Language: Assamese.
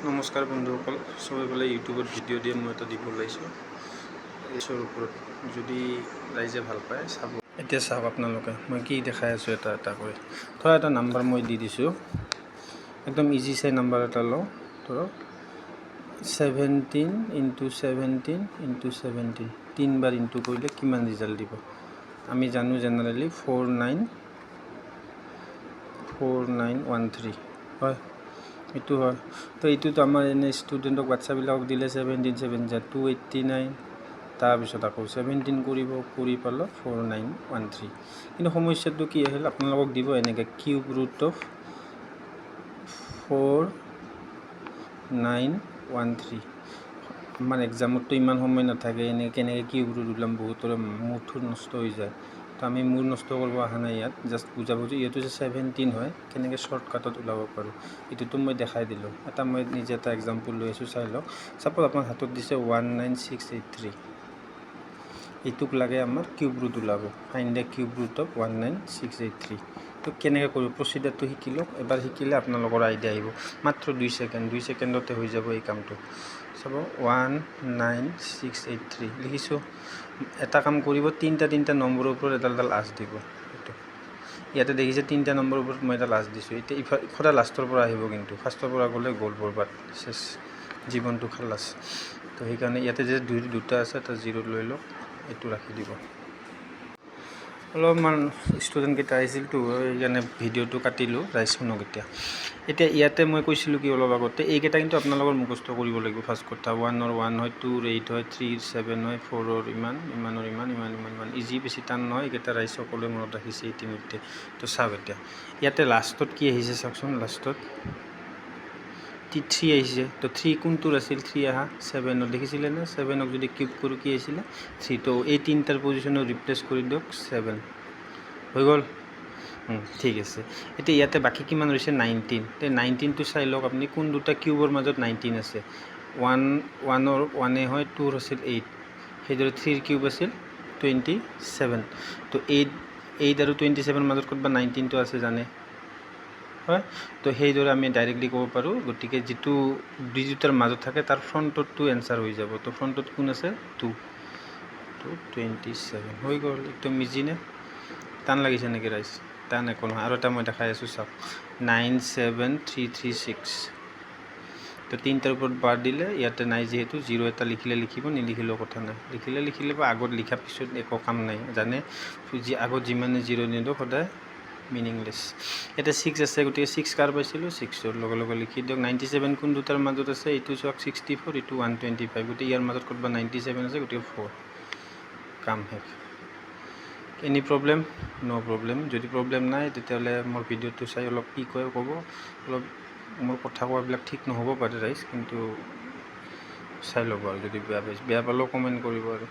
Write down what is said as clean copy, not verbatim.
নমস্কাৰ বন্ধুসকল, সবাই বলে ইউটিউবত ভিডিঅ' দিয়ে মই এটা দিব ওলাইছোঁ এইটোৰ ওপৰত। যদি ৰাইজে ভাল পায় চাব। এতিয়া চাওক আপোনালোকে মই কি দেখাই আছোঁ এটা এটা কৰি। ধৰা এটা নাম্বাৰ মই দি দিছোঁ, একদম ইজি চাই নাম্বাৰ এটা লওঁ। ধৰক 17 × 17 × 17 তিনিবাৰ ইনটু কৰিলে কিমান ৰিজাল্ট দিব আমি জানো। জেনেৰেলি 4913 হয়, এইটো হয়। তো এইটোতো আমাৰ এনে ষ্টুডেণ্টক বাচ্চাবিলাকক দিলে 17 7 × 289, তাৰপিছত আকৌ 17 কৰি পালে 4913। কিন্তু সমস্যাটো কি আহিল, আপোনালোকক দিব এনেকৈ কিউব ৰুট অফ 4913। আমাৰ এক্সামততো ইমান সময় নাথাকে, কেনেকৈ কিউব ৰুট ওলাম, বহুতৰে মূৰটো নষ্ট হৈ যায়। তো আমি মূৰ নষ্ট কৰিব অহা নাই ইয়াত, জাষ্ট বুজাব যে এইটো যে 17 হয় কেনেকৈ শ্বৰ্টকাটত ওলাব পাৰোঁ এইটোতো মই দেখাই দিলোঁ। এটা মই নিজে এটা এক্সাম্পল লৈ আছোঁ, চাই লওক। ছাপ'জ আপোনাৰ হাতত দিছে 19683, এইটোক লাগে আমাৰ কিউব ৰুট ওলাব। Find the cube root of 19683। তো কেনেকৈ কৰিব প্ৰচিডাৰটো শিকি লওক। এবাৰ শিকিলে আপোনালোকৰ আইডিয়া আহিব। মাত্ৰ 2 ছেকেণ্ডতে হৈ যাব এই কামটো। চাব 19683 লিখিছোঁ। এটা কাম কৰিব, তিনিটা নম্বৰৰ ওপৰত এডাল আঁচ দিব। এইটো ইয়াতে দেখিছে 3টা নম্বৰৰ ওপৰত মই এটা লাষ্ট দিছোঁ। এতিয়া সদায় লাষ্টৰ পৰা আহিব, কিন্তু ফাৰ্ষ্টৰ পৰা গ'লে গ'ল বৰবাদ, শেষ, জীৱনটো খালাছ। তো সেইকাৰণে ইয়াতে যে দুটা আছে এটা 0 লৈ লওক, এইটো ৰাখি দিব। অলপমান ষ্টুডেণ্টকেইটা আহিছিলতো, সেইকাৰণে ভিডিঅ'টো কাটিলোঁ। ৰাইজ শুনক এতিয়া ইয়াতে মই কৈছিলোঁ কি অলপ আগতে, এইকেইটা কিন্তু আপোনালোকৰ মুখস্থ কৰিব লাগিব। ফাৰ্ষ্ট কথা 1ৰ 1 হয়, 2ৰ 8 হয়, 3ৰ 7 হয়, 4ৰ ইমানৰ ইমান ইজি, বেছি টান নহয়। এইকেইটা ৰাইজ সকলোৱে মনত ৰাখিছে ইতিমধ্যে। তো চাওক এতিয়া ইয়াতে লাষ্টত কি আহিছে চাওকচোন। লাষ্টত 3 আহিছে। তো 3 কোনটোৰ আছিল? 3 আহা 7ত দেখিছিলে নে? 7ক যদি কিউব কৰোঁ কি আহিছিলে? 3। তো এই তিনিটাৰ পজিশ্যনত ৰিপ্লেচ কৰি দিয়ক 7, হৈ গ'ল। ঠিক আছে। এতিয়া ইয়াতে বাকী কিমান হৈছে? 19। তে 19টো চাই লওক আপুনি, কোন দুটা কিউবৰ মাজত 19 আছে। 1ৰ 1 হয়, 2ৰ আছিল 8, সেইদৰে 3ৰ কিউব আছিল 27। তো 8 আৰু 27ৰ মাজত ক'ৰবাত 19টো আছে, জানে হয়। তো সেইদৰে আমি ডাইৰেক্টলি ক'ব পাৰোঁ। গতিকে যিটো দুটাৰ মাজত থাকে তাৰ ফ্ৰণ্টতটো এনচাৰ হৈ যাব। তো ফ্ৰণ্টত কোন আছে? 2, তো 27 হৈ গ'ল। একদম ইজি নে? টান লাগিছে নেকি ৰাইজ? টান একো নহয়। আৰু এটা মই দেখাই আছোঁ, চাওক 97336। তো 3টাৰ ওপৰত বাৰ দিলে ইয়াতে নাই, যিহেতু 0 এটা লিখিলে লিখিব, নিলিখিলেও কথা নাই। লিখিলে বা আগত লিখা পিছত একো কাম নাই, জানে। আগত যিমানে 0 নিদিওঁ সদায় মিনিংলেছ। ইয়াতে 6 আছে, গতিকে 6 কাৰ পাইছিলোঁ? 6ৰ লগে লগে লিখি দিয়ক। 97 কোন দুটাৰ মাজত আছে? এইটো চাওক 64, এইটো 125, গতিকে ইয়াৰ মাজত ক'ৰবাত 97 আছে, গতিকে 4। কাম শেষ। Any problem? No' problem. যদি প্ৰব্লেম নাই তেতিয়াহ'লে মোৰ ভিডিঅ'টো চাই অলপ কি কয় ক'ব। অলপ মোৰ কথা কোৱাবিলাক ঠিক নহ'ব পাৰে ৰাইজ, কিন্তু চাই ল'ব আৰু যদি বেয়া পালেও কমেণ্ট কৰিব আৰু।